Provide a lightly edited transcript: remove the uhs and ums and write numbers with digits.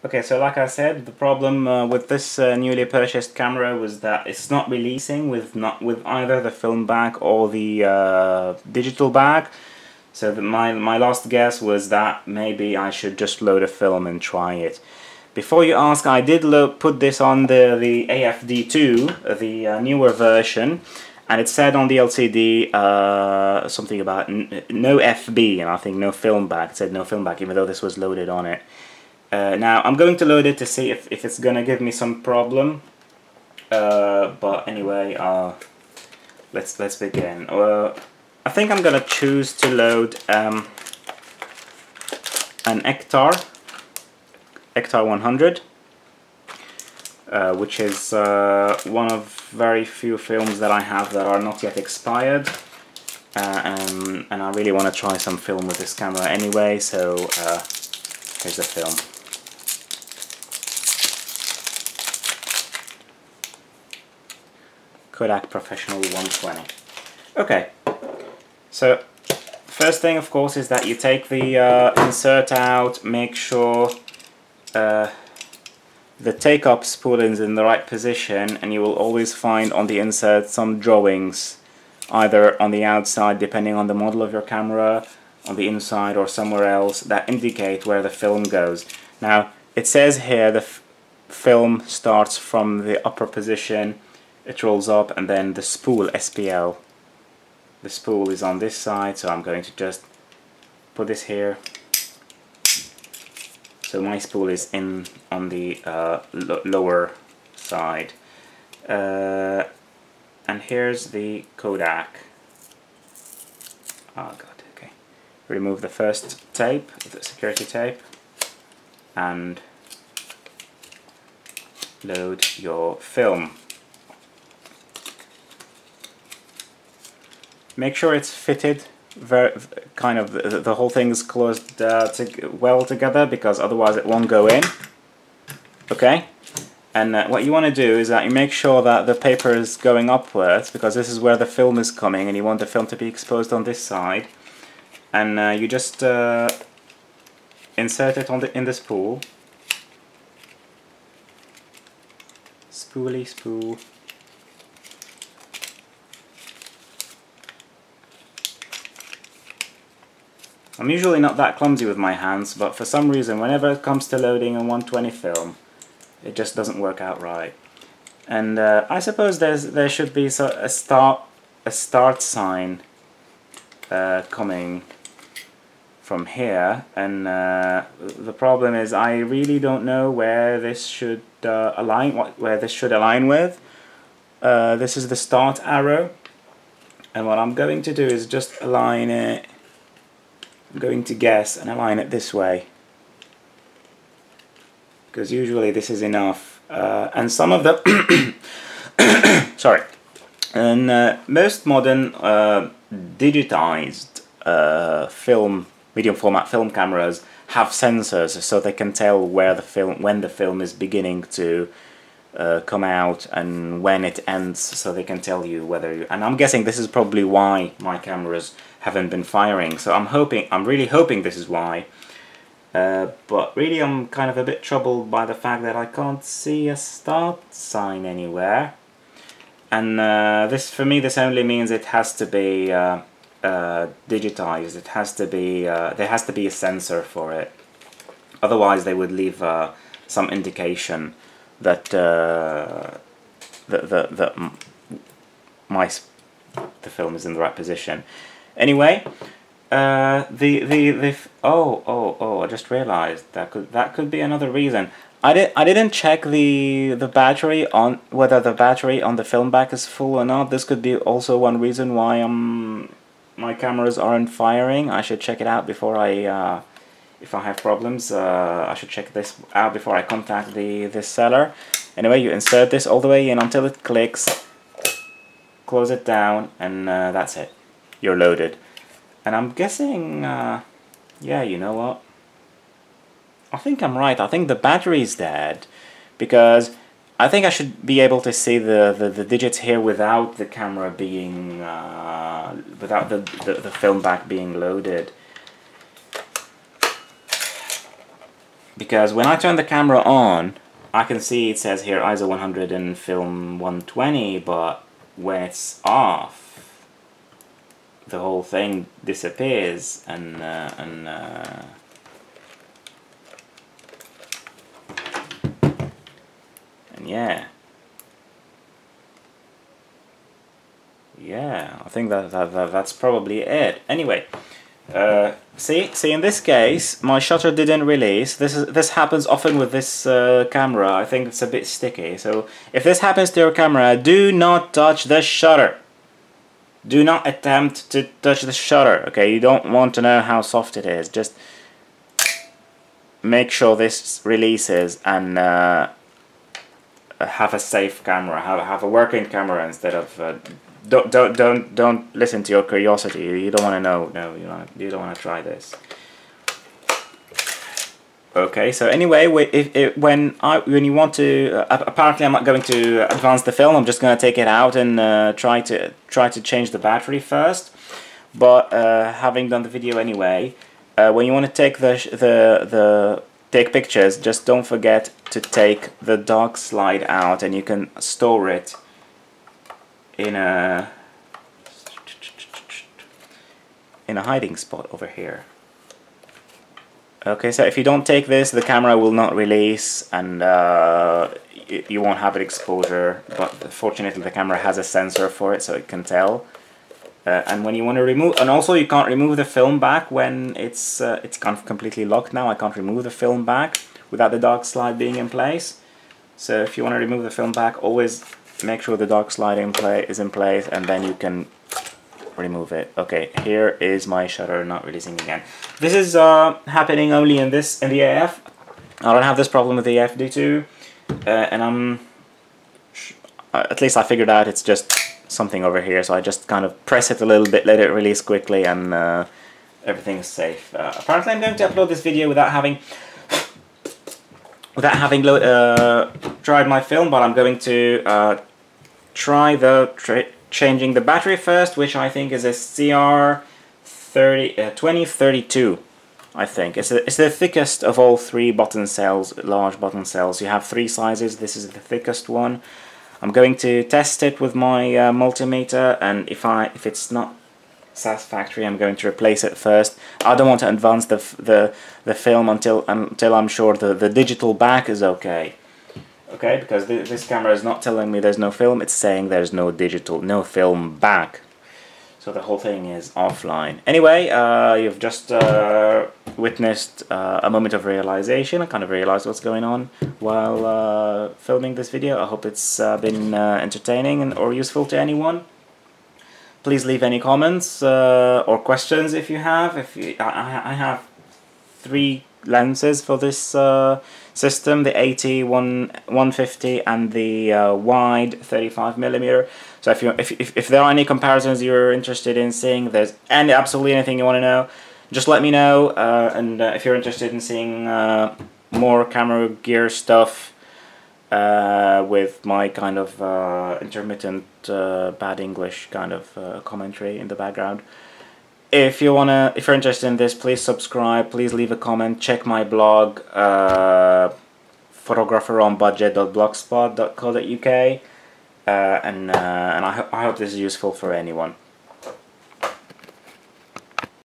Okay, so like I said, the problem with this newly purchased camera was that it's not releasing with either the film bag or the digital bag. So my last guess was that maybe I should just load a film and try it. Before you ask, I did put this on the AFD2, the newer version, and it said on the LCD something about no FB, and I think no film bag. It said no film bag, even though this was loaded on it. Now I'm going to load it to see if it's gonna give me some problem. But anyway, let's begin. I think I'm gonna choose to load an Ektar 100, which is one of very few films that I have that are not yet expired, and I really want to try some film with this camera anyway. So here's the film. Kodak Professional 120. Okay, so first thing of course is that you take the insert out, make sure the take-up spool is in the right position, and you will always find on the insert some drawings, either on the outside depending on the model of your camera, on the inside or somewhere else, that indicate where the film goes. Now it says here the film starts from the upper position, it rolls up, and then the spool, SPL, the spool is on this side, so I'm going to just put this here. So my spool is in on the lower side, and here's the Kodak. Oh god, okay. Remove the first tape, the security tape, and load your film. Make sure it's fitted, kind of the whole thing is closed well together, because otherwise it won't go in. Okay, and what you want to do is that you make sure that the paper is going upwards, because this is where the film is coming, and you want the film to be exposed on this side. And you just insert it in the spool. Spooly spool. I'm usually not that clumsy with my hands, but for some reason whenever it comes to loading a 120 film, it just doesn't work out right. And I suppose there should be a start sign coming from here, and the problem is I really don't know where this should align. Where this should align with. This is the start arrow, and what I'm going to do is just align it. I'm going to guess and align it this way, because usually this is enough. And some of the sorry, and most modern digitized film, medium format film cameras have sensors, so they can tell where the film, when the film is beginning to come out and when it ends, so they can tell you whether you, and I'm guessing this is probably why my cameras haven't been firing. So I'm really hoping this is why. But really I'm kind of a bit troubled by the fact that I can't see a start sign anywhere. And this, for me, this only means it has to be digitized. It has to be there has to be a sensor for it. Otherwise, they would leave some indication that the film is in the right position. Anyway, I just realized that could be another reason. I didn't check the battery on, whether the battery on the film back is full or not. This could be also one reason why my cameras aren't firing. I should check it out before I if I have problems. I should check this out before I contact this seller. Anyway, you insert this all the way in until it clicks, close it down, and that's it. You're loaded. And I'm guessing, yeah, you know what? I think I'm right. I think the battery's dead, because I think I should be able to see the digits here without the camera being, without the film back being loaded. because when I turn the camera on, I can see it says here ISO 100 and film 120, but when it's off, the whole thing disappears, and yeah. Yeah, I think that's probably it. Anyway, see, in this case, my shutter didn't release. This happens often with this camera. I think it's a bit sticky. So if this happens to your camera, do not touch the shutter. Do not attempt to touch the shutter. Okay, you don't want to know how soft it is. Just make sure this releases, and have a safe camera. Have a working camera instead of. Don't listen to your curiosity. You don't want to know. No, you don't want to try this. Okay, so anyway, when you want to, apparently I'm not going to advance the film. I'm just going to take it out and try to change the battery first. But having done the video anyway, when you want to take take pictures, just don't forget to take the dock slide out, and you can store it in a hiding spot over here. Okay, so if you don't take this, the camera will not release, and you won't have an exposure, but fortunately the camera has a sensor for it, so it can tell. And when you want to remove, and also you can't remove the film back when it's kind of completely locked now. I can't remove the film back without the dock slide being in place. So if you want to remove the film back, always make sure the dock slide is in place, and then you can remove it. Okay, here is my shutter not releasing again. This is happening only in the AF. I don't have this problem with the AF D2, and at least I figured out it's just something over here. So I just kind of press it a little bit, let it release quickly, and everything is safe. Apparently, I'm going to upload this video without having tried my film, but I'm going to try changing the battery first, which I think is a CR2032. I think it's the thickest of all three button cells, large button cells. You have three sizes. This is the thickest one. I'm going to test it with my multimeter, and if it's not satisfactory, I'm going to replace it first. I don't want to advance the film until I'm sure the digital back is okay. Okay, because this camera is not telling me there's no film, it's saying there's no film back. So the whole thing is offline. Anyway, you've just witnessed a moment of realization. I kind of realized what's going on while filming this video. I hope it's been entertaining or useful to anyone. Please leave any comments or questions if you have. I have 3 lenses for this system, the 80, 150 and the wide 35mm. So if there are any comparisons you're interested in seeing, if there's absolutely anything you want to know, just let me know. And if you're interested in seeing more camera gear stuff with my kind of intermittent bad English kind of commentary in the background, if you're interested in this, please subscribe, please leave a comment, check my blog, photographeronbudget.blogspot.co.uk, and I hope this is useful for anyone.